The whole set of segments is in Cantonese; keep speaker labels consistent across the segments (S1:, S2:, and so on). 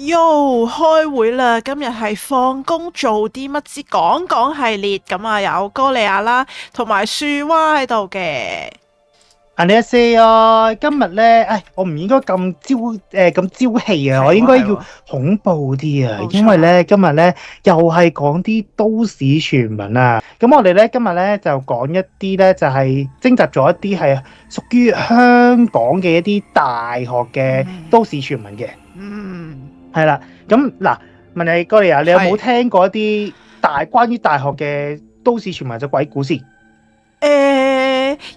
S1: 喲，開會啦！今日係放工做啲乜之講講系列，咁啊有歌利亞啦，同埋樹蛙喺度嘅。
S2: 阿你一 say 啊，今日咧，我唔應該咁朝氣啊，我應該要恐怖啲啊，因為咧今日咧又係講啲都市傳聞啊。咁我哋咧今日咧就講一啲咧就係徵集咗一啲係屬於香港嘅一啲大學嘅都市傳聞嘅。係啦。咁嗱，問你哥利亞，你有冇聽過一啲關於大學嘅都市傳聞或者鬼故事？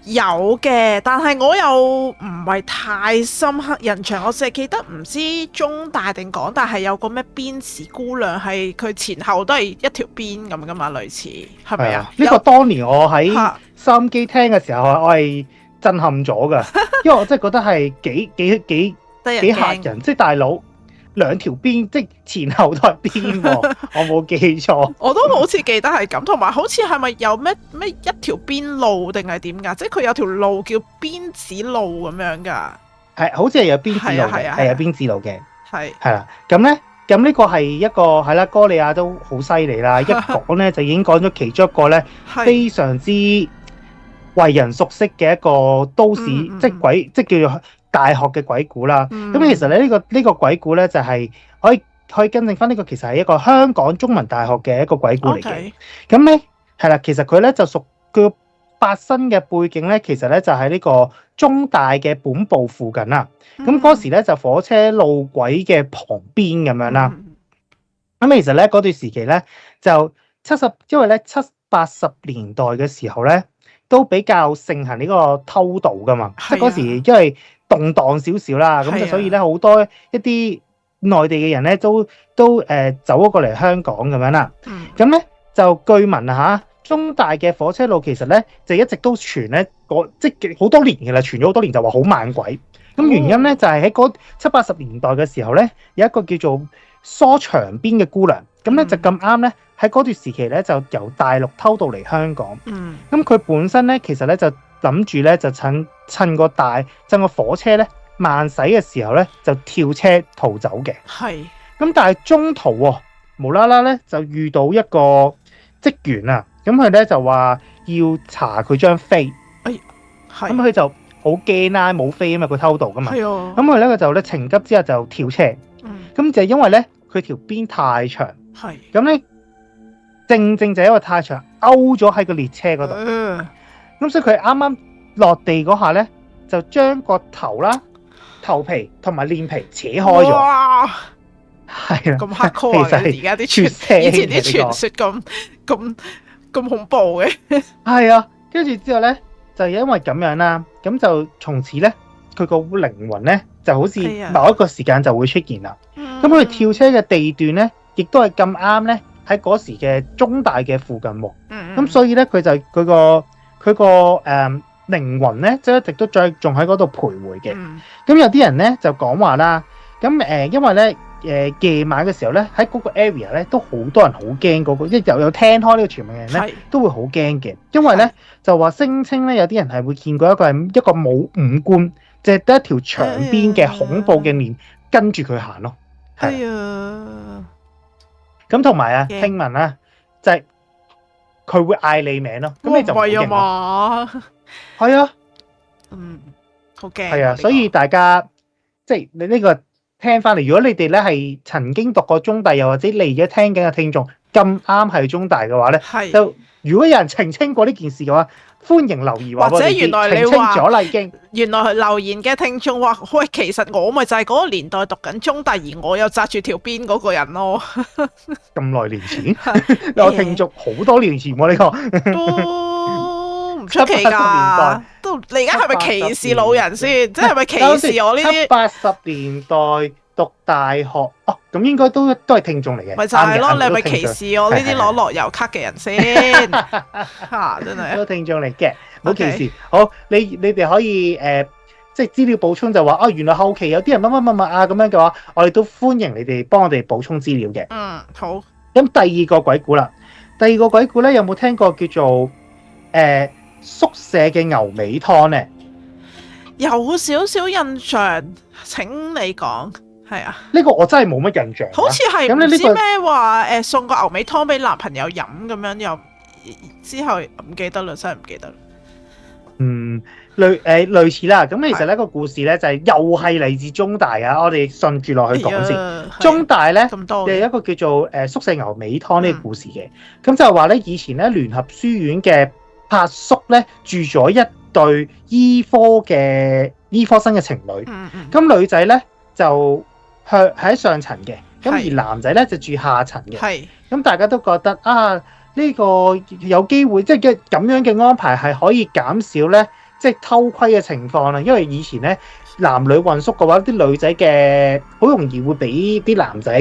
S1: 有嘅，但係我又唔係太深刻印象，我淨係記得唔知中大定港大係有個咩邊子姑娘，係佢前後都係一條邊咁噶嘛，類似係咪啊？
S2: 呢個當年我喺收音機聽嘅時候，我係震撼咗噶，因為我真係覺得係幾嚇人，即係大佬兩條邊，即係前後都係邊喎，我冇記錯。我
S1: 都好似記得係咁，同埋好似係咪有咩一條邊路定係點㗎？即係佢有條路叫邊子路咁樣㗎。係，
S2: 好似係有邊子路嘅，係有邊子路嘅。係啦，咁呢個係一個係啦，哥利亞都好犀利啦！一講咧就已經講咗其中一個咧非常之為人熟悉嘅一個都市，即叫做大學嘅鬼故啦。咁其實咧呢個鬼故咧就係可以更正翻，呢個其實係一個香港中文大學嘅一個鬼故嚟嘅。咁咧係啦，其實佢咧就屬佢發生嘅背景咧，其實咧就喺呢個中大嘅本部附近啦。咁嗰時咧就火車路軌嘅旁邊咁樣啦。咁其實咧嗰段時期咧就因為咧70、80年代嘅時候咧都比較盛行呢個偷渡噶嘛，即係嗰時因為動盪少少啦，咁就所以咧好多一啲內地嘅人咧都走咗過嚟香港咁樣啦。咁咧就據聞啊中大嘅火車路其實咧就一直都傳咧即係好多年嘅啦，傳咗好多年就話好猛鬼。咁原因咧就係喺嗰70、80年代嘅時候咧，有一個叫做梳長邊嘅姑娘，咁咧就咁啱咧喺嗰段時期咧就由大陸偷渡嚟香港。咁佢本身咧其實咧就諗住咧就趁個火車咧慢駛嘅時候咧就跳車逃走嘅。咁但係中途無啦啦咧就遇到一個職員啊，咁佢咧就話要查佢張飛。咁佢就好驚啦，冇飛啊嘛，佢偷渡噶嘛。咁佢咧就情急之下就跳車。咁就係因為咧佢條邊太長。咁咧正就因為太長勾咗喺個列車嗰度。咁所以佢啱啱落地嗰下咧就將個頭啦、頭皮同埋臉皮扯開咗。哇！係啦，
S1: 咁黑 core 啊！而家啲以前啲傳說咁恐怖嘅。係
S2: 啊，跟住之後咧就因為咁樣啦，咁就從此咧佢個靈魂咧就好似某一個時間就會出現啦。咁佢跳車嘅地段咧，亦都係咁啱咧喺嗰時嘅中大嘅附近喎。咁所以咧佢個靈魂咧，即係一直都仲喺嗰度徘徊嘅。咁有啲人咧就講話啦，咁因為咧夜晚嘅時候咧，喺嗰個 area 咧都好多人好驚嗰個，即係有聽開呢個傳聞嘅人咧都會好驚嘅，因為咧就話聲稱咧有啲人係會見過一個冇五官，淨係得一條長邊嘅恐怖嘅面跟住佢行咯。咁同埋啊，聽聞啦，就係佢會嗌你名咯，咁你就唔驚嘛。係啊，
S1: 好驚。
S2: 係啊，所以大家即係你呢個聽翻嚟，如果你哋咧係曾經讀過中大，又或者嚟咗聽緊嘅聽眾咁啱係中大嘅話咧，就如果有人澄清過呢件事嘅話，歡迎留言話我哋澄清咗啦已經。
S1: 原來留言嘅聽眾話：喂，其實我咪就係嗰個年代讀緊中大，而我又紮住條辮嗰個人咯。
S2: 咁耐年前，我聽眾好多年前喎呢個。
S1: 都唔出奇㗎。都你而家係咪歧視老人先？即係咪歧視我呢啲
S2: ？70、80年代讀大學咁應該都係聽眾嚟嘅。
S1: 咪就係咯，你係咪歧視我呢啲攞樂悠咭嘅人先？真係
S2: 都聽眾嚟嘅，冇歧視。好，你哋可以即係資料補充就話原來後期有啲人乜啊咁樣嘅話，我哋都歡迎你哋幫我哋補充資料嘅。
S1: 好。
S2: 咁第二個鬼故啦，第二個鬼故咧有冇聽過叫做宿舍嘅牛尾湯咧？
S1: 有少少印象，請你講。係啊，
S2: 呢個我真係冇乜印象。
S1: 好似係唔知咩話送個牛尾湯俾男朋友飲咁樣，又之後唔記得啦，真係唔記得啦。
S2: 類似啦。咁其實呢個故事咧就係又係嚟自中大啊。我哋順住落去講先。中大咧有一個叫做宿舍牛尾湯呢個故事嘅。咁就係話咧，以前咧聯合書院嘅柏宿咧住咗一對醫科生嘅情侶。咁女仔咧就喺上層嘅，咁而男仔咧就住下層嘅。咁大家都覺得啊，呢個有機會即係咁樣嘅安排係可以減少咧即係偷窺嘅情況啦。因為以前咧男女混宿嘅話，啲女仔嘅好容易會俾啲男仔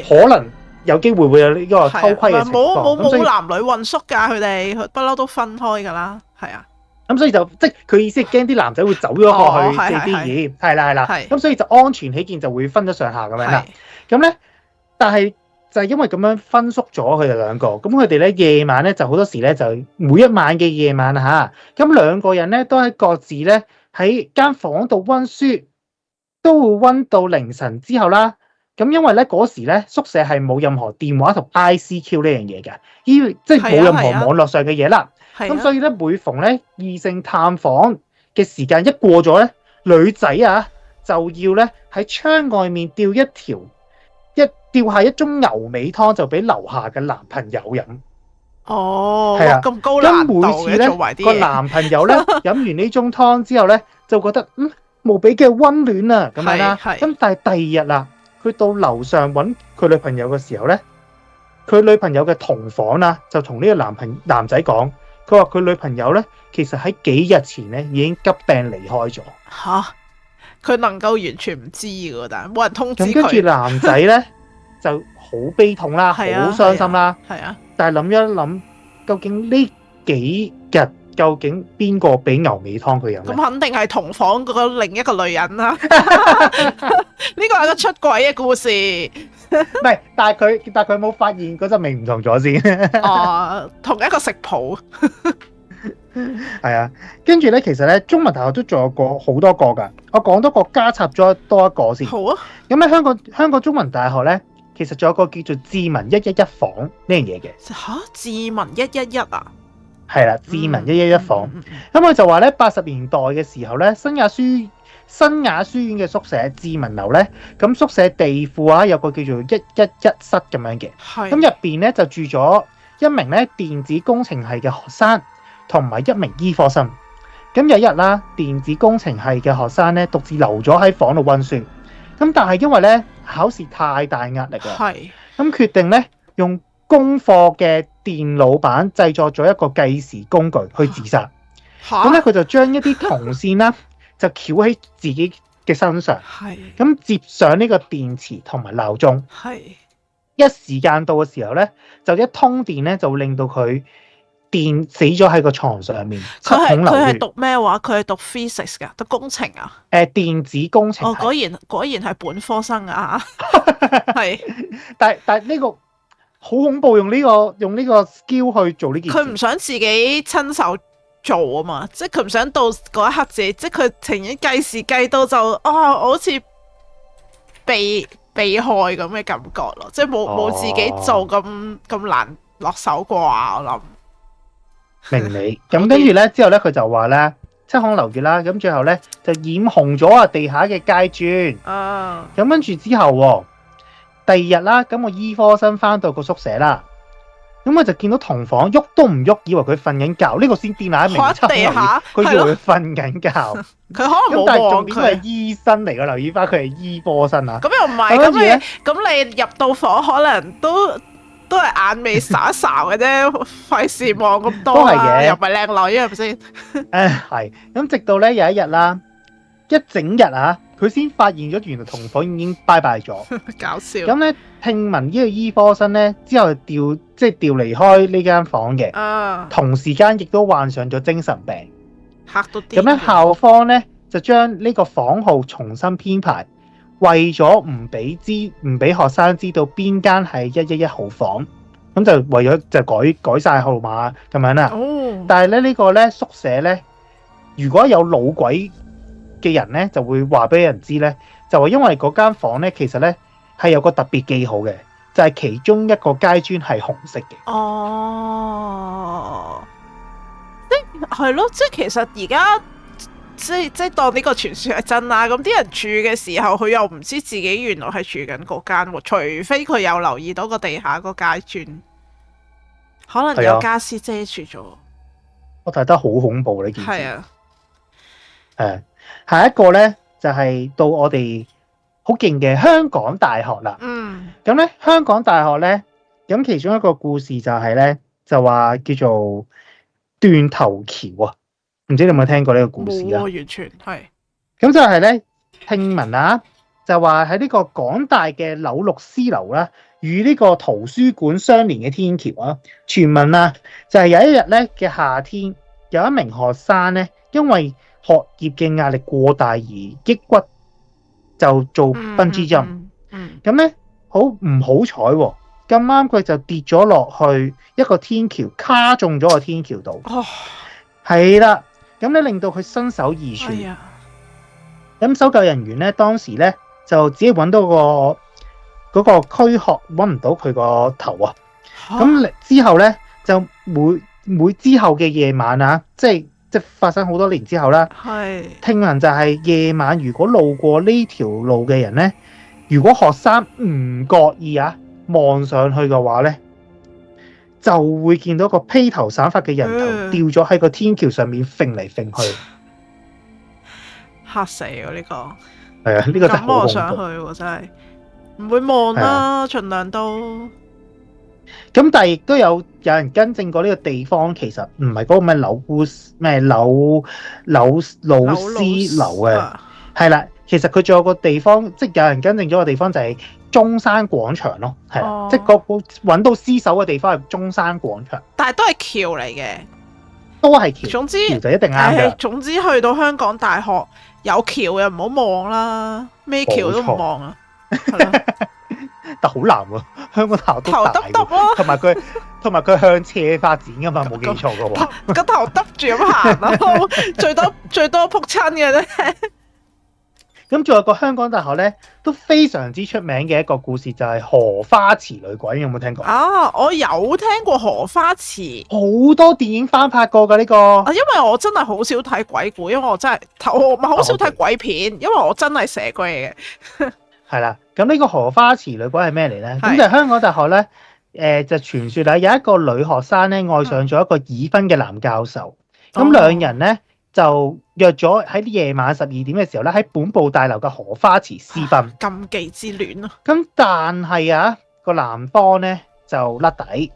S2: 可能有機會會有呢個偷窺嘅情況。
S1: 冇男女混宿㗎，佢哋不嬲都分開㗎啦。係啊。
S2: 咁所以就即係佢意思係驚啲男仔會走咗過去借啲嘢，係啦。咁所以就安全起見就會分咗上下咁樣啦。咁咧，但係就係因為咁樣分宿咗佢哋兩個，咁佢哋咧夜晚咧就好多時咧就每一晚嘅夜晚嚇，咁兩個人咧都喺各自咧喺間房度温書，都會温到凌晨之後啦。咁因為咧嗰時咧宿舍係冇任何電話同 ICQ 呢樣嘢嘅，即係冇任何網絡上嘅嘢啦。咁所以咧，每逢咧異性探訪嘅時間一過咗咧，女仔啊就要咧喺窗外面吊下一盅牛尾湯，就俾樓下嘅男朋友飲。
S1: 哦，係啊，咁高難度嘅做埋啲嘢。個
S2: 男朋友咧飲完呢盅湯之後咧，就覺得無比嘅溫暖啊咁樣啦。咁但係第二日啦，佢到樓上揾佢女朋友嘅時候咧，佢女朋友嘅同房啦就同呢個男仔講。佢話佢女朋友咧，其實喺幾日前咧已經急病離開咗。
S1: 吓，佢能夠完全唔知㗎，但係冇人通知佢。
S2: 咁跟住男仔咧就好悲痛啦，好傷心啦。係啊。但係諗一諗，究竟呢幾日究竟邊個俾牛尾湯佢飲？
S1: 咁肯定係同房嗰個另一個女人啦。呢個係個出軌嘅故事。
S2: 唔係，但係佢冇發現嗰陣味唔同咗先。
S1: 哦，同一個食譜。
S2: 係啊，跟住咧，其實咧，中文大學都仲有好多個㗎。我講多個加插咗多一個先。
S1: 好啊。咁
S2: 咧，香港中文大學咧，其實仲有個叫做智文111房呢樣嘢嘅。
S1: 吓，智文111啊？
S2: 係啦，智文111房。咁佢就話咧，80年代嘅時候咧，新雅書院嘅宿舍智文樓咧，咁宿舍地庫啊有個叫做111室咁樣嘅，咁入邊咧就住咗一名咧電子工程系嘅學生同埋一名醫科生。咁有一日啦，電子工程系嘅學生咧獨自留咗喺房度溫書，咁但係因為咧考試太大壓力啦，咁決定咧用功課嘅電腦板製作咗一個計時工具去自殺。咁咧佢就將一啲銅線啦。就翹喺自己嘅身上，咁接上呢個電池同埋鬧鐘，一時間到嘅時候咧，就一通電咧，就會令到佢電死咗喺個床上面。
S1: 佢係讀咩話？佢係讀 physics 㗎，讀工程啊？
S2: 電子工程。
S1: 果然係本科生啊！係，
S2: 但係呢個好恐怖，用呢個 skill 去做呢件事。
S1: 佢唔想自己親手做啊嘛，即係佢唔想到嗰一刻自己，即係佢情願計時計到就好似被害咁嘅感覺咯，即係冇自己做咁難落手啩，我諗。明你
S2: 咁跟住咧之後咧，佢就話咧七孔流血啦，咁最後咧就染紅咗地下嘅階磚。咁跟住之後，第二日啦，咁個醫科生翻到個宿舍啦。咁我就見到同房喐都唔喐，以為佢瞓緊覺，呢個先癲啊！明七地下，佢以為佢瞓緊覺。佢
S1: 可能冇望佢。
S2: 但係重點係醫生嚟㗎，留意翻佢係醫科生啊。
S1: 咁又唔係，咁你入到房可能都係眼尾睄一睄嘅啫，費事望咁多。都係嘅，又唔係靚女係咪先？
S2: 係。咁直到咧有一日啦，一整日啊，佢先發現咗原來同房已經拜拜咗。
S1: 搞笑。咁
S2: 咧聽聞呢個醫科生咧之後調離開呢間房嘅，同時間亦都患上咗精神病，
S1: 嚇到啲。
S2: 咁咧校方咧就將呢個房號重新編排，為咗唔俾學生知道邊間係111號房，咁就為咗就改晒號碼咁樣啦。但係咧呢個咧宿舍咧，如果有老鬼嘅人咧，就會話俾人知咧，就話因為嗰間房咧，其實咧係有個特別記號嘅，就係其中一個階磚係紅色嘅。
S1: 哦，係咯，即係其實而家即當呢個傳說係真啦。咁啲人住嘅時候，佢又唔知自己原來係住緊嗰間喎，除非佢有留意到個地下個階磚，可能有家私遮住咗。
S2: 我睇得好恐怖呢件事。
S1: 係啊，
S2: 下一個咧就係到我哋好勁嘅香港大學啦。咁咧香港大學咧，咁其中一個故事就係咧，就話叫做斷頭橋啊。唔知你有冇聽過呢個故事啊？
S1: 冇，完全係。咁
S2: 就係咧，聽聞啊，就話喺呢個港大嘅柳綠絲樓啦，與呢個圖書館相連嘅天橋啊，傳聞啊，就係有一日咧嘅夏天，有一名學生咧，因為學業嘅壓力過大而抑鬱，就做bungee jump。咁咧好唔好彩喎？咁啱佢就跌咗落去一個天橋，卡中咗個天橋度。係啦。咁咧令到佢身首異處。咁搜救人員咧當時咧就只係揾到嗰個軀殼，揾唔到佢個頭啊。咁之後咧就每之後嘅夜晚啊，即係發生好多年之後啦。聽聞就係夜晚，如果路過呢條路嘅人咧，如果學生唔覺意啊望上去嘅話咧，就會見到個披頭散髮嘅人頭掉咗喺個天橋上面揈嚟揈去，
S1: 嚇死我呢個！
S2: 係啊，呢個真係好恐怖。咁
S1: 我上去喎，真係唔會望啦，盡量都。
S2: 咁但係亦都有人更正過呢個地方，其實唔係嗰個咩柳絲樓嘅，係啦，其實佢仲有個地方，即係有人更正咗個地方就係中山廣場咯，係啦，即係個揾到屍首嘅地方係中山廣場，
S1: 但係都係橋嚟嘅，
S2: 都係橋。總之橋就一定啱嘅。
S1: 總之去到香港大學有橋又唔好望啦，咩橋都唔望啊，
S2: 但好難喎，香港大學都大喎，同埋佢向斜發展噶嘛，冇記錯嘅喎，
S1: 個頭耷住咁行咯，最多仆親嘅啫。
S2: 咁仲有個香港大學咧，都非常之出名嘅一個故事，就係荷花池女鬼，有冇聽過？
S1: 我有聽過荷花池，
S2: 好多電影翻拍過㗎呢個。
S1: 因為我真係好少睇鬼故，因為我真係好少睇鬼片，因為我真係蛇鬼嚟嘅。
S2: 係啦，咁呢個荷花池女鬼係咩嚟咧？咁就係香港大學咧，就傳說啦，有一個女學生咧愛上咗一個已婚嘅男教授，咁兩人咧就約咗喺夜晚12點嘅時候咧，喺本部大樓嘅荷花池私奔，
S1: 禁忌之戀啊！
S2: 咁但係啊，個男方咧就甩底，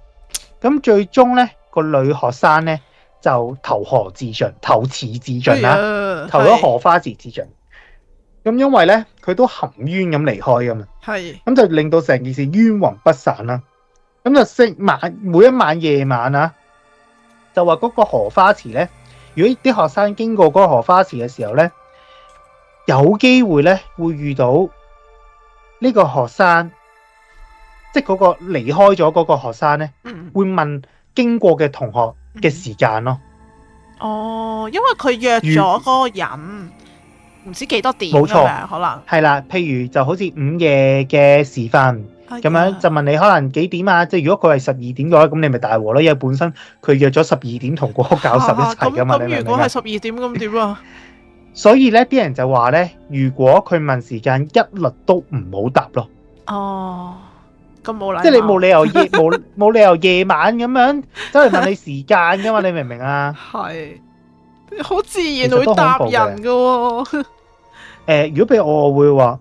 S2: 咁最終咧個女學生咧就投池自盡啦，投咗荷花池自盡。咁因為咧佢都含冤咁離開噶嘛，咁就令到成件事冤魂不散啦。咁就每一晚夜晚啊，就話嗰個荷花池咧，如果啲學生經過嗰個荷花池嘅時候咧，有機會咧會遇到呢個學生，即係嗰個離開咗嗰個學生咧，會問經過嘅同學嘅時間咯。
S1: 因為佢約咗嗰個人。唔知幾多點，冇錯，可能
S2: 係啦。譬如就好似午夜嘅時分咁樣，就問你可能幾點啊？即係如果佢係12點嘅話，咁你咪大鑊咯，因為本身佢約咗12點同嗰個教授一齊噶嘛。
S1: 咁如果係12點咁點啊？
S2: 所以咧，啲人就話咧，如果佢問時間，一律都唔好答咯。
S1: 咁冇禮貌，
S2: 即係你冇理由夜晚咁樣走嚟問你時間噶嘛？你明唔明啊？
S1: 係，好自然會答人噶喎。
S2: 如果俾我會話，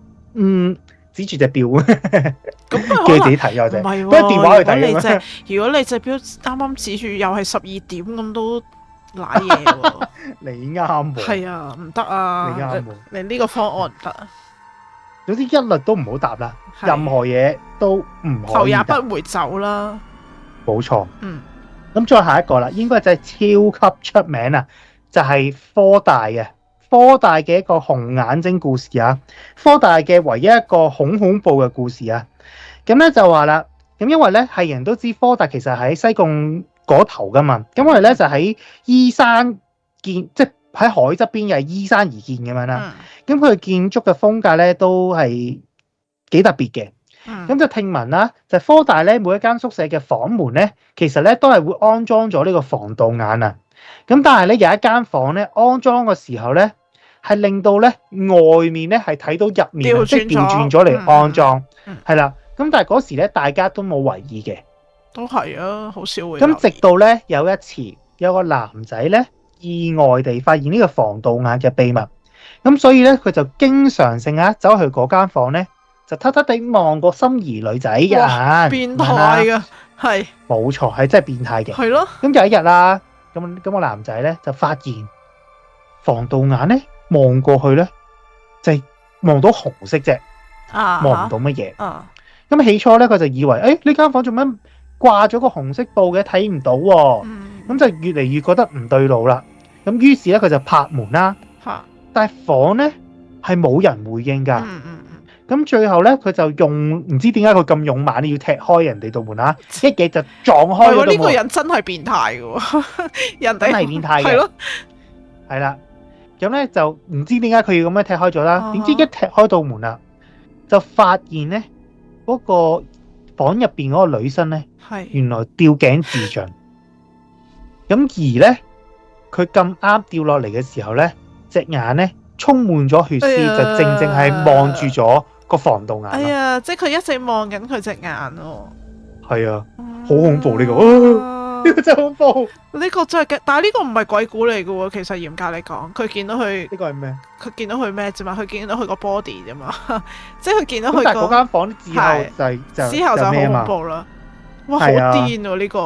S2: 指住隻錶，叫你自己睇咗啫。唔係喎，電話去睇。
S1: 如果你隻錶啱啱指住又係12點咁，都瀨嘢喎。
S2: 你啱喎。係
S1: 啊，唔得啊。
S2: 你啱喎。
S1: 你呢個方案唔得啊。
S2: 總之一律都唔好答啦，任何嘢都唔可以。
S1: 頭也不回走啦。
S2: 冇錯。咁再下一個啦，應該就係超級出名啊，就係科大嘅一個紅眼睛故事啊，科大嘅唯一一個恐怖嘅故事啊。咁咧就話啦，咁因為咧係人都知科大其實喺西貢嗰頭噶嘛，咁我哋咧就喺依山即係喺海側邊又係依山而建咁樣啦。咁佢嘅建築嘅風格咧都係幾特別嘅。咁就聽聞啦，就科大咧每一間宿舍嘅房門咧，其實咧都係會安裝咗呢個防盜眼啊。咁但係咧有一間房咧安裝嘅時候咧，係令到咧外面咧係睇到入面，即係調轉咗嚟安裝，係啦。咁但係嗰時咧大家都冇為意嘅，
S1: 都係啊，好少會。
S2: 咁直到咧有一次有個男仔咧意外地發現呢個防盜眼嘅秘密，咁所以咧佢就經常性走去嗰間房咧。就偷偷地望個心儀女仔嘅眼，
S1: 變態嘅，係
S2: 冇錯，係真係變態嘅。
S1: 係咯。
S2: 咁有一日啦，咁個男仔咧就發現防盜眼咧望過去咧，就係望到紅色啫，望唔到乜嘢。咁起初咧佢就以為，呢間房做乜掛咗個紅色布嘅，睇唔到喎。咁就越嚟越覺得唔對路啦。咁於是咧佢就拍門啦，但係房咧係冇人回應㗎。咁最後咧，佢就唔知點解佢咁勇猛，要踢開人哋道門啦，一嘢就撞開咗道門。
S1: 呢個人真係變態嘅喎，人哋
S2: 真係變態嘅。係咯，係啦。咁咧就唔知點解佢要咁樣踢開咗啦。點知一踢開道門啦，就發現咧嗰個房入邊嗰個女生咧，原來吊頸自盡。咁而咧，佢咁啱掉落嚟嘅時候咧，隻眼咧充滿咗血絲，就正正係望住咗個防盜眼。哎
S1: 呀，即係佢一直望緊佢隻眼喎。
S2: 係啊，好恐怖呢個，呢個真係恐怖。呢
S1: 個真係嘅，但係呢個唔係鬼故嚟嘅喎。其實嚴格嚟講，佢見到佢
S2: 呢個係咩？佢
S1: 見到佢咩啫嘛？佢見到佢個 body 啫嘛。即係佢見到佢。
S2: 但係嗰間房之後
S1: 之後就好恐怖啦。哇，好癲喎呢個。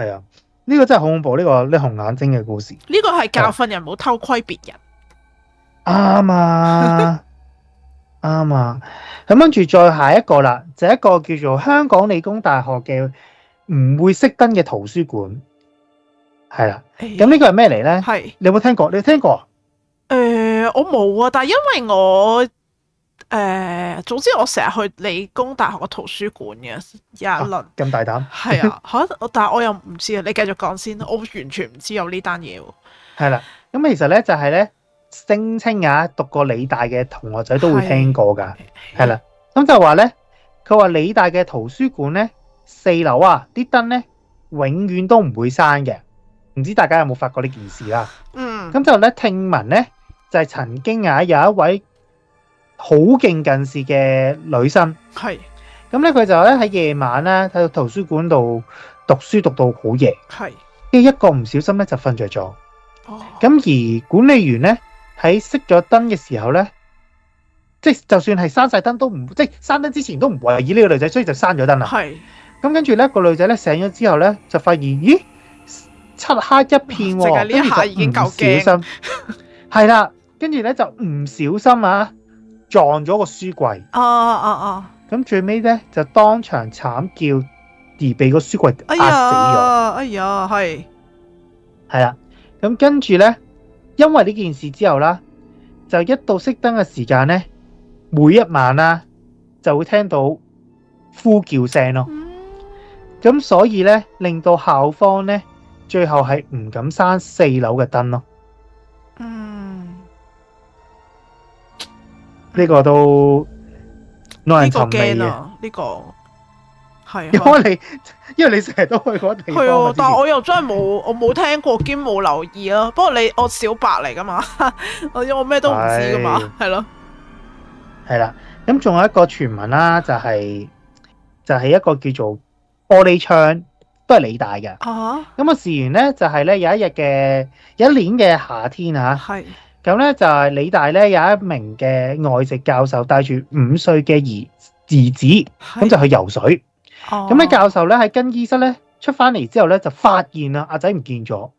S2: 係啊，呢個真係好恐怖。呢個紅眼睛嘅故事。
S1: 呢個係教訓人唔好偷窺別人。
S2: 啱啊。啱啊，咁跟住再下一個啦，就一個叫做香港理工大學嘅唔會熄燈嘅圖書館，係啦。咁呢個係咩嚟咧？係你有冇聽過？你有聽過？
S1: 我冇啊，但係因為我總之我成日去理工大學嘅圖書館嘅有一輪。
S2: 咁大膽？
S1: 係啊，但係我又唔知啊，你繼續講先，我完全唔知有呢單嘢喎。
S2: 係啦，咁其實咧就係咧。聲稱讀過理大嘅同學仔都會聽過㗎，係啦。咁就話咧，佢話理大嘅圖書館咧，4樓啲燈咧永遠都唔會閂嘅。唔知大家有冇發覺呢件事啦？咁就咧聽聞咧就係曾經有一位好勁近視嘅女生，咁咧佢就咧喺夜晚咧喺圖書館度讀書讀到好夜，跟住一個唔小心咧就瞓着咗。咁而管理員咧。喺熄咗燈嘅時候咧，即係就算係閂晒燈都唔，即係閂燈之前都唔懷疑呢個女仔，所以就閂咗燈啦。咁跟住咧個女仔咧醒咗之後咧，就發現咦漆黑一片喎，
S1: 呢一下已經夠驚。
S2: 係啦，跟住咧就唔小心撞咗個書櫃。咁最尾咧就當場慘叫，而被個書櫃壓死咗。
S1: 哎呀，係
S2: 啦，咁跟住咧。因為呢件事之後啦，就一到熄燈嘅時間咧，每一晚啦就會聽到呼叫聲咯。咁所以咧，令到校方咧最後係唔敢閂4樓嘅燈咯。呢個都耐人尋味嘅。
S1: 呢個係
S2: 因為你成日都去嗰地方。
S1: 係啊，但係我又真係我冇聽過兼冇留意咯。不過我小白嚟噶嘛，我咩都唔知噶嘛，係咯。
S2: 係啦，咁仲有一個傳聞啦，就係一個叫做玻璃窗，都係理大嘅。咁事緣咧就係咧有一年嘅夏天咁咧就係理大咧有一名嘅外籍教授帶住5歲嘅兒子，咁就去游水。咁咧教授咧喺更衣室咧出翻嚟之後咧就發現阿仔唔見咗，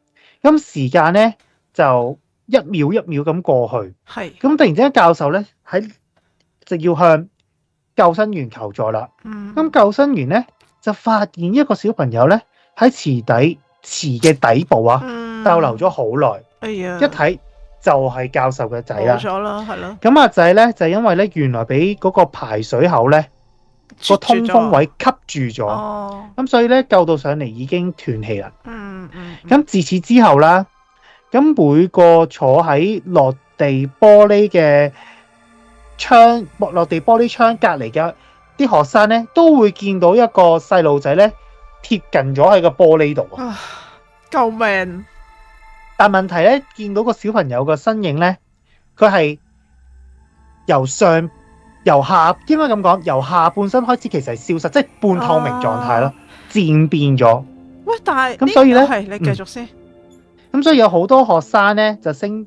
S2: 咁時間咧就一秒一秒咁過去，咁突然之間教授咧就要向救生員求助啦。咁救生員咧就發現一個小朋友咧喺池嘅底部逗留咗好耐，一睇就係教授嘅仔啦。冇咗啦，係咯。咁阿仔咧就因為咧原來俾嗰個排水口咧個通風位吸住咗，咁所以咧救到上嚟已經斷氣啦。咁自此之後啦，咁每個坐喺落地玻璃嘅窗，落地玻璃窗隔離嘅啲學生咧，都會見到一個細路仔咧貼近咗喺個玻璃度啊！
S1: 救命！
S2: 但問題咧，見到個小朋友個身影咧，佢係由下應該咁講，由下半身開始其實係消失，即係半透明狀態咯，漸變咗。
S1: 喂，但係
S2: 咁所以咧，
S1: 係你繼續先。
S2: 咁所以有好多學生咧就聲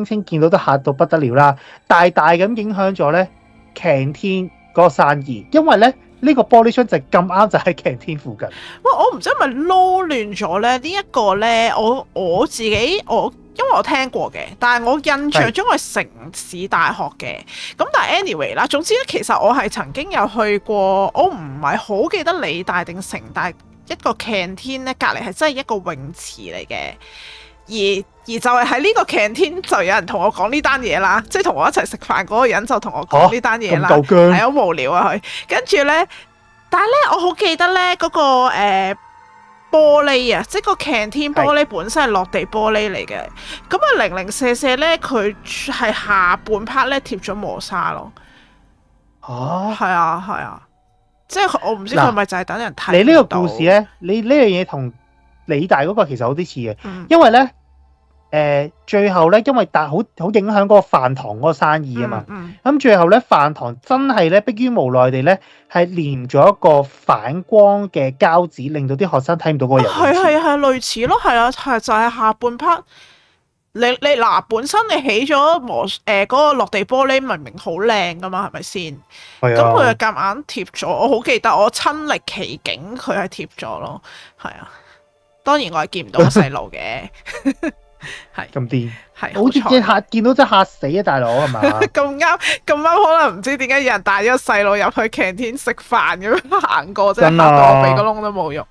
S2: 稱見到都嚇到不得了啦，大咁影響咗咧 canteen 嗰個生意，因為咧呢個玻璃窗就咁啱就喺 canteen 附近。
S1: 喂，我唔知係咪撈亂咗咧？呢一個咧，我自己因為我聽過嘅，但係我印象中係城市大學嘅。咁但係 anyway 啦，總之咧，其實我係曾經有去過，我唔係好記得理大定城大一個 canteen 咧，隔離係真係一個泳池嚟嘅。而就係喺呢個 canteen 就有人同我講呢單嘢啦，即係同我一齊食飯嗰個人就同我講呢單嘢啦，係好無聊啊佢。跟住咧，但係咧我好記得咧嗰個玻璃啊，即係個 canteen 玻璃本身係落地玻璃嚟嘅，咁啊零零舍舍咧佢係下半 part 咧貼咗磨砂咯。
S2: 哦，
S1: 係啊，即係我唔知佢咪就係等人睇。
S2: 你呢個故事咧，你呢樣嘢同理大嗰個其實有啲似嘅，因為咧，最後咧，因為好影響嗰個飯堂嗰個生意啊嘛，咁最後咧飯堂真係咧，迫於無奈地咧，係黏咗一個反光嘅膠紙，令到啲學生睇唔到嗰個人。係
S1: 類似咯，係啊，係就係下半 part。你嗱，本身你起咗嗰個落地玻璃，明明好靚噶嘛，係咪先？咁佢就夾硬貼咗，我好記得我親歷其境，佢係貼咗咯，係啊。當然我係見唔到細路嘅，係
S2: 咁癲，
S1: 係
S2: 好似見到真係嚇死啊！大佬係嘛？
S1: 咁啱，可能唔知點解有人帶咗個細路入去 canteen 食飯咁樣行過，真係嚇到我鼻個窿都冇用。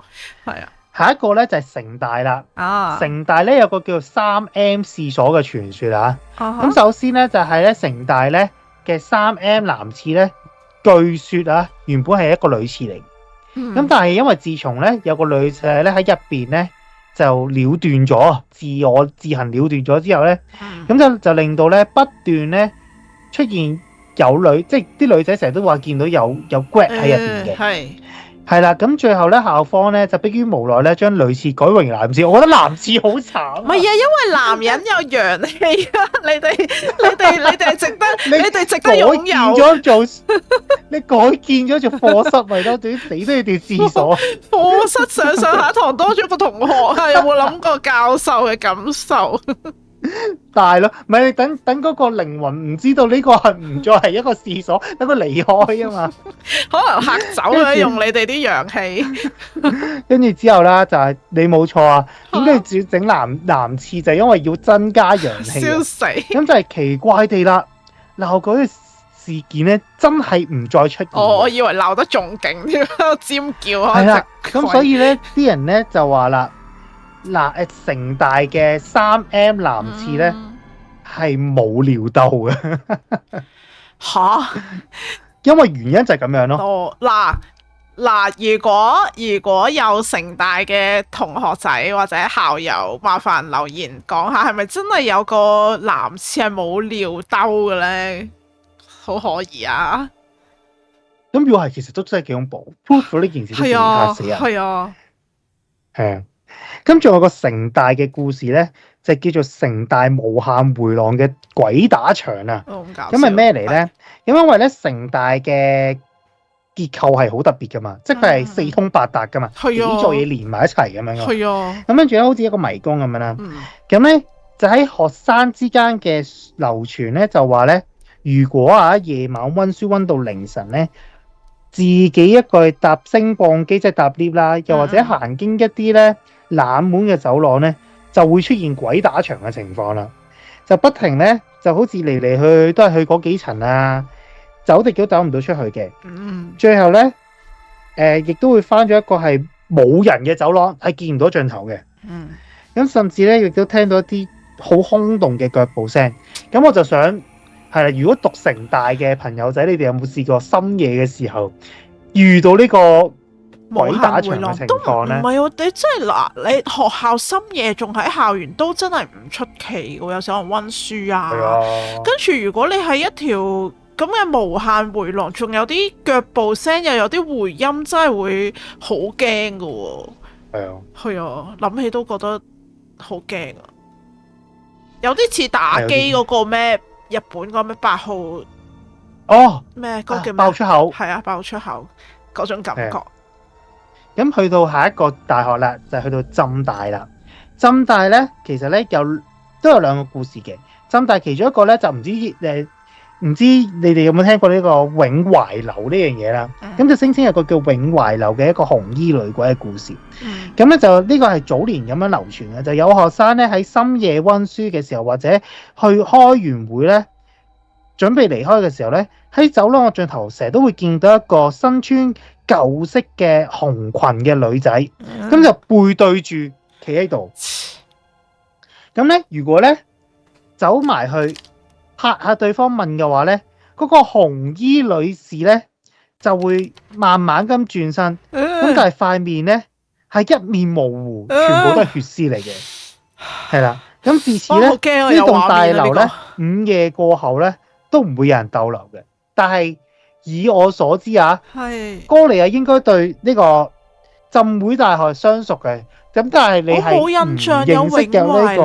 S1: 係啊，
S2: 下一個咧就係城大啦。城大咧有個叫做3M 廁所嘅傳說啊。咁首先咧就係咧城大咧嘅3M 男廁咧，據說啊原本係一個女廁嚟。咁但係因為自從咧有個女仔咧喺入邊咧就了斷咗，自行了斷咗之後咧，咁就令到咧不斷咧出現有即係啲女仔成日都話見到有 grad 喺入邊嘅，係啦。咁最後咧校方咧就迫於無奈咧將女廁改為男廁。我覺得男廁好慘。唔係啊，因為男人有陽氣啊，你哋值得，你哋值得擁有。你改建咗做課室咪咯？死都要調廁所。課室上下堂多咗個同學啊，有冇諗過教授嘅感受？大咯，咪你等嗰個靈魂唔知道呢個係唔再係一個廁所，等佢離開啊嘛。可能嚇走啊，用你哋啲陽氣。跟住之後啦，就係你冇錯啊。點解要整男廁？就係因為要增加陽氣。笑死！咁就係奇怪地啦。鬧嗰個事件咧，真係唔再出現。我以為鬧得仲勁添，尖叫啊！係啦，咁所以咧，啲人咧就話啦。城大嘅3M 男廁咧係冇尿兜嘅。吓？因為原因就係咁樣咯。如果有城大嘅同學仔或者校友，麻煩留言講下，係咪真係有個男廁係冇尿兜嘅咧？好可疑啊！咁如果係，其實都真係幾恐怖。proof 咗呢件事都嚇死人。係啊。咁仲有個城大嘅故事咧，就叫做城大無限迴廊嘅鬼打牆啊！咁係咩嚟咧？因為咧城大嘅結構係好特別噶嘛，即係佢係四通八達噶嘛，幾座嘢連埋一齊咁樣噶。係啊。咁跟住咧，好似一個迷宮咁樣啦。咁咧就喺學生之間嘅流傳咧，就話咧，如果夜晚溫書溫到凌晨咧，自己一個去搭升降機，即係搭 lift 啦，又或者行經一啲咧冷門嘅走廊咧，就會出現鬼打牆嘅情況啦。就不停咧，就好似嚟嚟去都係去嗰幾層啊，走極都走唔到出去嘅。最後咧，亦都會翻咗一個係冇人嘅走廊，係見唔到盡頭嘅。咁甚至咧，亦都聽到一啲好空洞嘅腳步聲。咁我就想係啦，如果讀城大嘅朋友仔，你哋有冇試過深夜嘅時候遇到呢個鬼打牆嘅情況咧？
S1: 唔係喎，你真係嗱，你學校深夜仲喺校園都真係唔出奇喎，有時可能溫書啊，跟住如果你係一條咁嘅無限回廊，仲有啲腳步聲，又有啲回音，真係會好驚㗎喎。係啊，諗起都覺得好驚啊！有啲似打機嗰個咩日本嗰咩8號咩嗰個叫咩
S2: 爆出口，
S1: 係啊，爆出口嗰種感覺。
S2: 咁去到下一個大學啦，就係去到浸大啦。浸大咧，其實咧都有兩個故事嘅。浸大其中一個咧就唔知你哋有冇聽過呢個永懷樓呢樣嘢啦？咁就聲稱有個叫永懷樓嘅一個紅衣女鬼嘅故事。咁咧就呢個係早年咁樣流傳嘅，就有學生咧喺深夜温書嘅時候，或者去開完會咧，準備離開嘅時候咧，喺走廊嘅盡頭成日都會見到一個身穿舊式嘅紅裙嘅女仔，咁就背對住企喺度。咁咧，如果咧走埋去拍下對方問嘅話咧，嗰個紅衣女士咧就會慢慢咁轉身，咁但係塊面咧係一面模糊，全部都係血絲嚟嘅，係啦。咁自此咧，呢棟大樓咧午夜過後咧都唔會有人逗留嘅。但係以我所知啊，哥尼亞應該對呢個浸會大學相熟嘅。咁但係你係唔認識嘅呢個？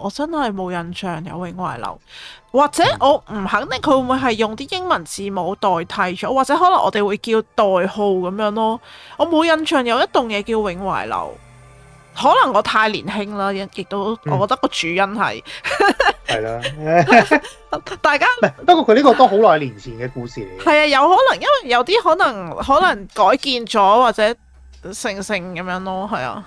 S1: 我真係冇印象有永懷樓，或者我唔肯定佢會唔會係用啲英文字母代替咗，或者可能我哋會叫代號咁樣咯。我冇印象有一棟嘢叫永懷樓，可能我太年輕啦，亦都我覺得個主因係
S2: 係啦。
S1: 大家
S2: 不過佢呢個都好耐年前嘅故事嚟。
S1: 係啊，有可能因為有啲可能改建咗或者成咁樣咯，係啊。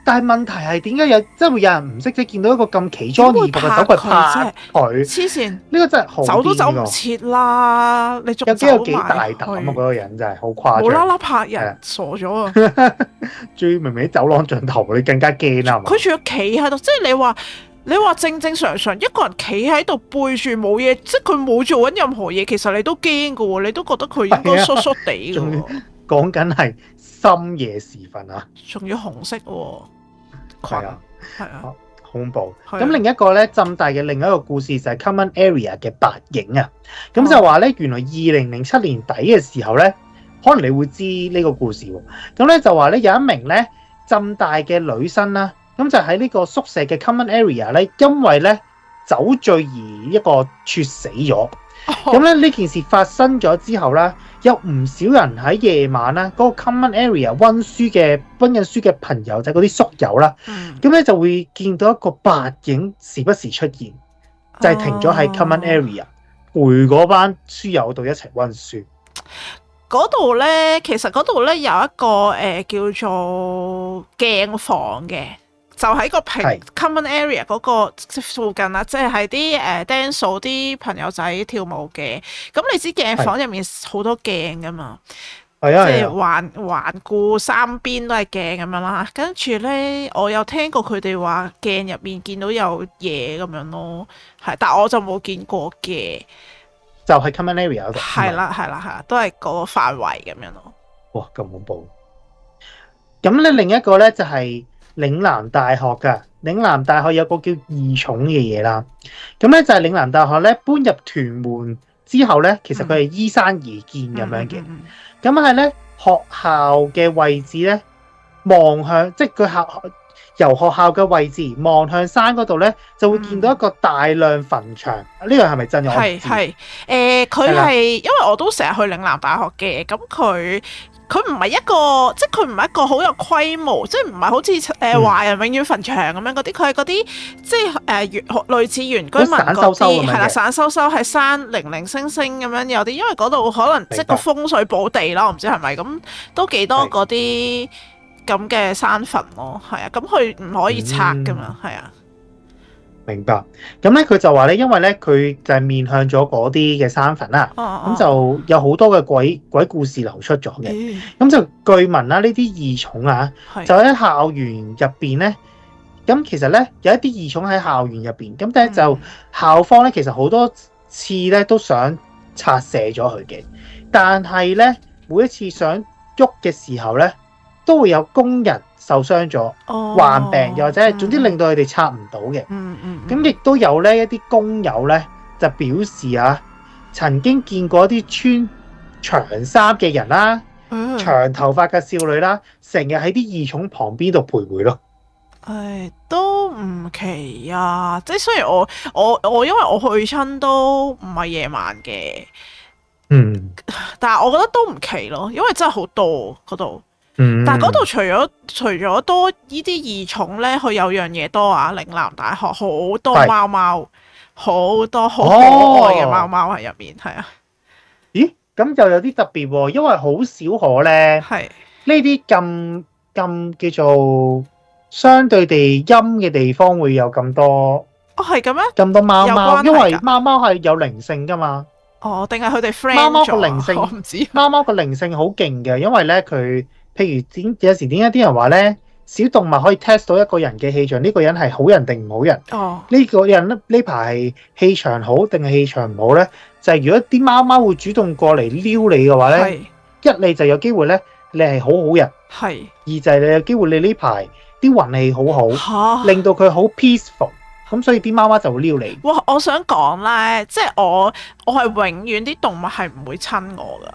S2: 但係問題係點解即係會有人唔識見到一個咁奇裝異服嘅走過去拍佢？黐線！呢個真係好
S1: 走都走唔切啦！你仲
S2: 有幾大膽啊？嗰個人真係好誇張，
S1: 無啦啦拍人，傻咗啊！
S2: 最明明喺走廊盡頭，你更加驚啊！
S1: 佢仲要企喺度，即係你話正正常常一個人企喺度背住冇嘢，即係佢冇做緊任何嘢，其實你都驚噶喎，你都覺得佢應該疏疏地噶喎。講
S2: 緊係深夜時分啊，
S1: 仲要紅色喎，
S2: 係啊，恐怖。
S1: 咁
S2: 另一個咧，浸大嘅另一個故事就係 Common Area 嘅白影啊。咁就話咧，原來2007年底嘅時候咧，可能你會知呢個故事喎。咁咧就話咧，有一名咧浸大嘅女生啦，咁就喺呢個宿舍嘅 Common Area 咧，因為咧酒醉而一個猝死咗。咁咧呢件事發生咗之後啦，有唔少人喺夜晚啦，嗰個 common area 溫緊書嘅朋友，就係嗰啲宿友啦，咁咧就會見到一個白影時不時出現，就係停咗喺 common area 陪嗰班書友度一齊溫書。
S1: 嗰度咧，其實嗰度咧有一個叫做鏡房嘅。就喺個common area 嗰個附近啦，即係喺啲dance 啲朋友仔跳舞嘅。咁你知鏡房入面好多鏡噶嘛？即係環顧三邊都係鏡咁樣啦。跟住咧，我有聽過佢哋話鏡入面見到有嘢咁樣咯。係，但我就冇見過嘅。
S2: 就係 common area 嗰度。
S1: 係啦，都係嗰個範圍咁樣咯。
S2: 哇，咁恐怖！咁咧另一個咧就係嶺南大學㗎，嶺南大學有個叫義塚嘅嘢啦。咁咧就係嶺南大學咧搬入屯門之後咧，其實佢係依山而建咁樣嘅。咁係咧學校嘅位置咧，望向即係佢由學校嘅位置望向山嗰度咧，就會見到一個大量墳場。呢個係咪真嘅？
S1: 係佢係因為我都成日去嶺南大學嘅，咁佢唔係一個，即係佢唔係一個好有規模，即係唔係好似華人永遠墳場咁樣嗰啲，佢係嗰啲即係類似原居民嗰啲，係啦，散修喺山零零星星咁樣有啲，因為嗰度可能即係個風水寶地啦，我唔知係咪咁，都幾多嗰啲咁嘅山墳咯，係啊，咁佢唔可以拆噶嘛，係啊。
S2: 明白，咁咧佢就話咧，因為咧佢就係面向咗嗰啲嘅山墳啦，咁就有好多嘅鬼故事流出咗嘅，咁就據聞啦，呢啲義塚啊，就喺校園入邊咧，咁其實咧有一啲義塚喺校園入邊，咁咧就校方咧其實好多次咧都想拆卸咗佢嘅，但係咧每一次想喐嘅時候咧，都會有工人受傷咗、患病，又或者係總之令到佢哋拆唔到嘅。咁亦都有咧一啲工友咧就表示啊，曾經見過一啲穿長衫嘅人啦、長頭髮嘅少女啦，成日喺啲異寵旁邊度徘徊咯。
S1: 都唔奇啊！即係雖然我因為我去親都唔係夜晚嘅，但係我覺得都唔奇咯，因為真係好多嗰度。但係嗰度除咗多呢啲異寵咧，佢有樣嘢多啊！嶺南大學好多貓貓，好多好可愛嘅貓貓喺入面，係啊。
S2: 咦？咁就有啲特別喎，因為好少可咧，呢啲咁叫做相對地陰嘅地方會有咁多。係咁咩？咁多貓貓，因為貓貓係有靈性噶嘛。定係佢哋 friend 咗？貓貓個靈性，我唔知。貓貓個靈性好勁嘅，因為咧佢。譬如有時點解啲人話咧，小動物可以 test 到一個人嘅氣場，呢個人係好人定唔好人？呢個人呢排係氣場好定係氣場唔好咧？就係如果啲貓貓會主動過嚟撩你嘅話咧，一你就有機會咧，你係好人；二就係你有機會你呢排啲運氣好好，令到佢好 peaceful， 咁所以啲貓貓就會撩你。哇！我想講咧，即係我係永遠啲動物係唔會親我噶。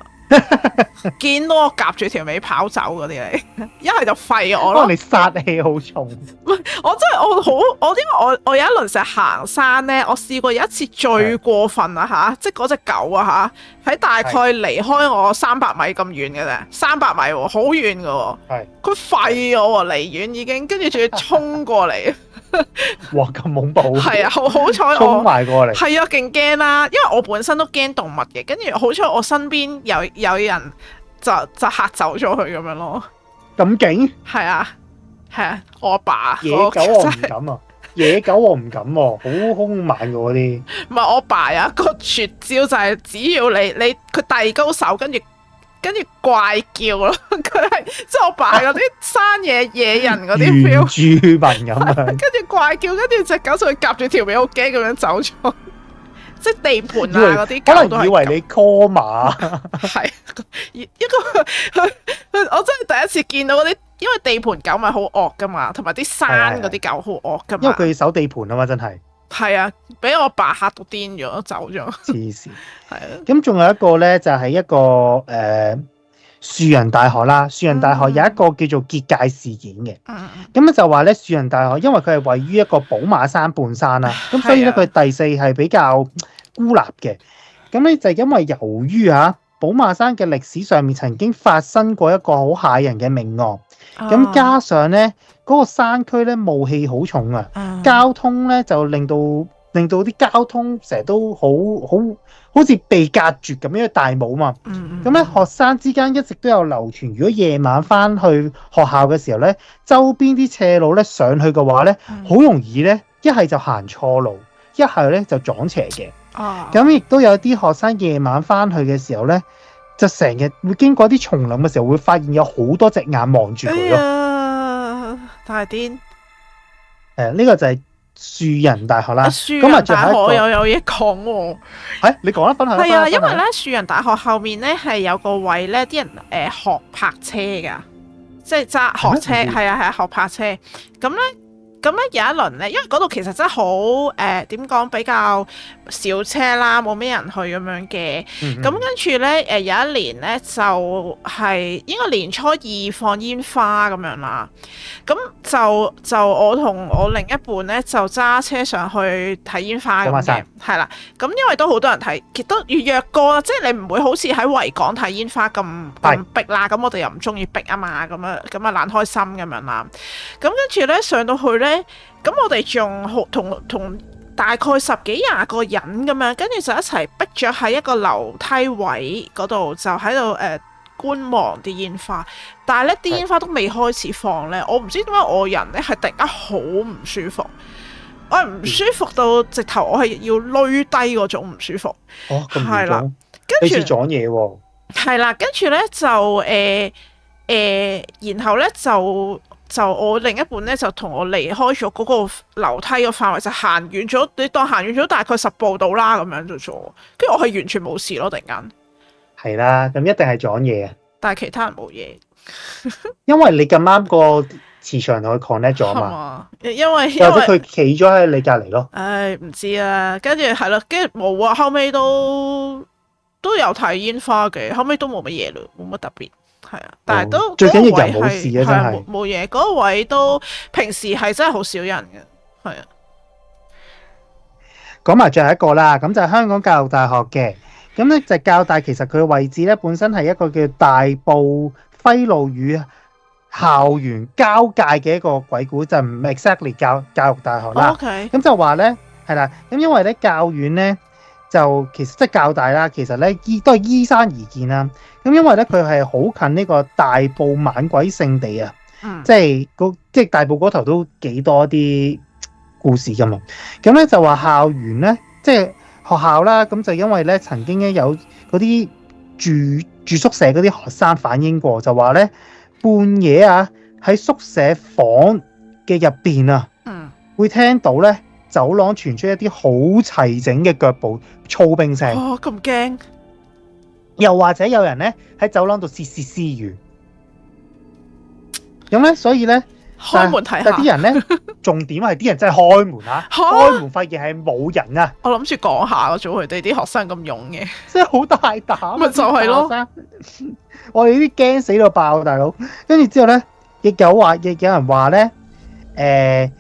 S2: 見到我夾住條尾跑走嗰啲嚟，一係就吠我咯。你殺氣好重。我真係因為我有一輪成日行山咧，我試過有一次最過分啊吓，即係嗰隻狗啊吓，喺大概離開我300米咁遠嘅啫，300米好遠噶。係。佢吠我離遠已經，跟住仲要衝過嚟。哇！咁恐怖。係啊，好彩我衝埋過嚟。係啊，勁驚啦，因為我本身都驚動物嘅，跟住好彩我身邊有人就嚇走咗佢咁樣咯。咁勁？係啊，我阿爸。野狗我唔敢啊，野狗我唔敢喎，好兇猛嘅嗰啲。唔係，我阿爸有一個絕招就係只要你佢遞高手，跟住怪叫咯，佢係即係我爸係嗰啲山野人嗰啲 feel，原住民咁樣，跟住怪叫，跟住隻狗就會夾住條尾好驚咁樣走咗，即係地盤啊嗰啲狗都係咁。可能以為你 call 馬，係一個我真係第一次見到嗰啲，因為地盤狗咪好惡噶嘛，同埋啲山嗰啲狗好惡噶嘛，因為佢守地盤啊嘛，真係。係啊，俾我爸嚇到癲咗，走咗。黐線。係啊。咁仲有一個咧，就係一個樹仁大學啦。樹仁大學有一個叫做結界事件嘅。咁咧就話咧，樹仁大學因為佢係位於一個寶馬山半山啦，咁所以咧佢第四係比較孤立嘅。咁咧就因為由於寶馬山嘅歷史上面曾經發生過一個好嚇人嘅命案，咁加上咧嗰個山區咧霧氣好重啊，交通咧就令到啲交通成日都好似被隔絕咁樣大霧嘛。咁咧學生之間一直都有流傳，如果夜晚翻去學校嘅時候咧，周邊啲斜路咧上去嘅話咧，好容易咧一係就行錯路，一係咧就撞邪嘅。咁亦都有啲學生夜晚翻去嘅時候咧，就成日會經過啲叢林嘅時候，會發現有好多隻眼望住佢咯。太癲！呢個就係樹仁大學啦。樹仁大學又有嘢講喎。你講啦，分享。係啊，因為咧樹仁大學後面咧係有個位咧，啲人學泊車㗎，即係揸學車。係啊，學泊車。咁咧有一輪咧，因為嗰度其實真係好點講，比較少車啦，冇咩人去咁樣嘅。咁跟住咧有一年咧就係應該年初二放煙花咁樣啦。咁就我同我另一半咧就揸車上去睇煙花咁嘅，係啦。咁因為都好多人睇，亦都要約過，即係你唔會好似喺維港睇煙花咁逼啦。咁我哋又唔中意逼啊嘛，咁啊懶開心咁樣啦。咁跟住咧上到去咧。咁我哋仲同大概10幾20個人咁樣，跟住就一齊逼咗喺一個樓梯位嗰度，就喺度觀望啲煙花。但係咧啲煙花都未開始放咧，我唔知點解我人咧係突然間好唔舒服，我係唔舒服到直頭我係要攣低嗰種唔舒服。咁係啦，跟住撞嘢喎。係啦，跟住咧就然後咧就我另一半咧就同我離開咗嗰個樓梯嘅範圍，就行遠咗，你當行遠咗大概10步到啦咁樣就做，跟住我係完全冇事咯，突然間。係啦，咁一定係撞嘢啊！
S1: 但係其他人冇嘢。
S2: 因為你咁啱個磁場同佢 connect 咗嘛，
S1: 因為
S2: 或者佢企咗喺你隔離咯。
S1: 唉，唔知啊，跟住係咯，跟住冇啊，後尾都有睇煙花嘅，後尾都冇乜嘢咯，冇乜特別，係啊，但係都
S2: 最緊要人冇事啊，真係
S1: 冇嘢。嗰個位都平時係真係好少人嘅，係啊。
S2: 講埋最後一個啦，咁就係香港教育大學嘅，咁咧就教大其實佢嘅位置咧本身係一個叫大埔揮路與校園交界嘅一個鬼故，就唔 exactly 教育大學啦。
S1: OK，
S2: 咁就話咧係啦，咁因為咧教院咧就其實即係教大啦，其實咧都係依山而建啦。咁因為咧佢係好近呢個大埔猛鬼聖地啊，即係大埔嗰頭都幾多啲故事噶嘛。咁咧就話校園咧即係學校啦，咁就因為咧曾經咧有嗰啲住宿舍嗰啲學生反映過，就話咧半夜啊喺宿舍房嘅入邊啊，會聽到咧走廊傳出一啲好齊整嘅腳步操兵聲。
S1: 哦，咁驚！
S2: 又或者有人咧喺走廊度竊竊私語，咁咧所以咧
S1: 開門睇下。
S2: 但啲人咧重點係啲人真係開門啊，開門發現係冇人啊。
S1: 我諗住講下，做佢哋啲學生咁勇嘅，
S2: 真係好大膽。
S1: 咪就係咯，
S2: 我哋呢啲驚死到爆，大佬。跟住之後咧，亦有人話咧，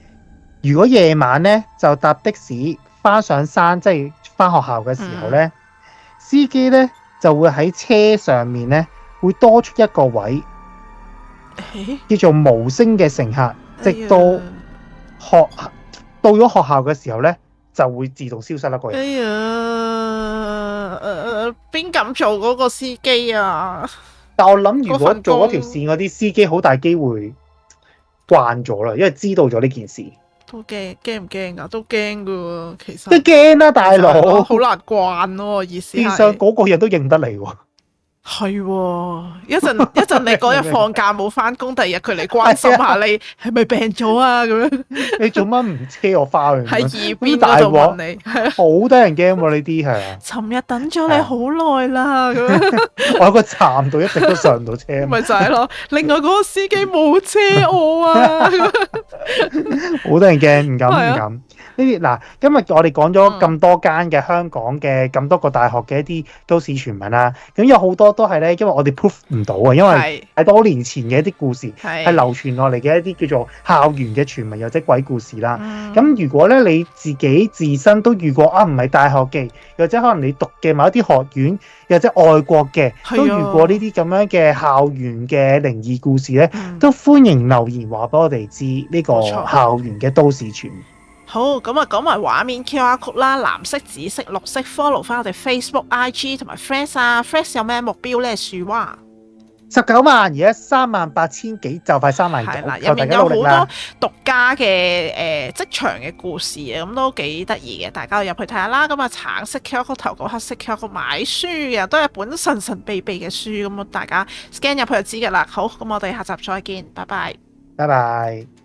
S2: 如果夜晚咧就搭的士翻上山，即係翻學校嘅時候咧，司機咧就會喺車上面咧會多出一個位，叫做無聲嘅乘客，直到到咗學校嘅時候咧就會自動消失啦。個人。
S1: 哎呀，邊敢做嗰個司機啊？
S2: 但我諗如果做嗰條線嗰啲司機，好大機會慣咗啦，因為知道咗呢件事。
S1: 都驚唔驚噶？都驚噶，其實。
S2: 都驚啦，大佬。
S1: 好難慣咯，意思係。
S2: 變相嗰個人都認得你喎。
S1: 係喎，一陣你嗰日放假冇翻工，第二日佢嚟關心下你係咪病咗啊？咁樣
S2: 你做乜唔車我翻去？
S1: 喺耳邊嗰度問你，
S2: 好得人驚喎呢啲係啊！
S1: 尋日等咗你好耐啦，咁樣
S2: 我喺個站度一直都上唔到車，
S1: 咪就係咯。另外嗰個司機冇車我啊，
S2: 好得人驚，唔敢。呢啲嗱，今日我哋講咗咁多間嘅香港嘅咁多個大學嘅一啲都市傳聞啦，咁有好多都係咧，因為我哋 proof 唔到啊，因為係多年前嘅一啲故事，係流傳落嚟嘅一啲叫做校園嘅傳聞，或者鬼故事啦。咁如果咧你自己自身都遇過啊，唔係大學嘅，或者可能你讀嘅某一啲學院，或者外國嘅，都遇過呢啲咁樣嘅校園嘅靈異故事咧，都歡迎留言話俾我哋知呢個校園嘅都市傳聞。
S1: 好，咁啊講埋畫面 QR code 啦，藍色、紫色、綠色 follow 翻我哋 Facebook、IG 同埋 Fresh 啊 ，Fresh 有咩目標咧？樹蛙
S2: 19萬，而家38000幾，就快3萬幾。係啦，
S1: 入面有好多獨家嘅職場嘅故事啊，咁都幾得意嘅，大家入去睇下啦。咁啊，橙色 QR code 投稿，黑色 QR code 買書嘅，都係一本神神秘秘嘅書，咁大家 scan 入去就知㗎啦。好，咁我哋下集再見，拜拜。
S2: 拜拜。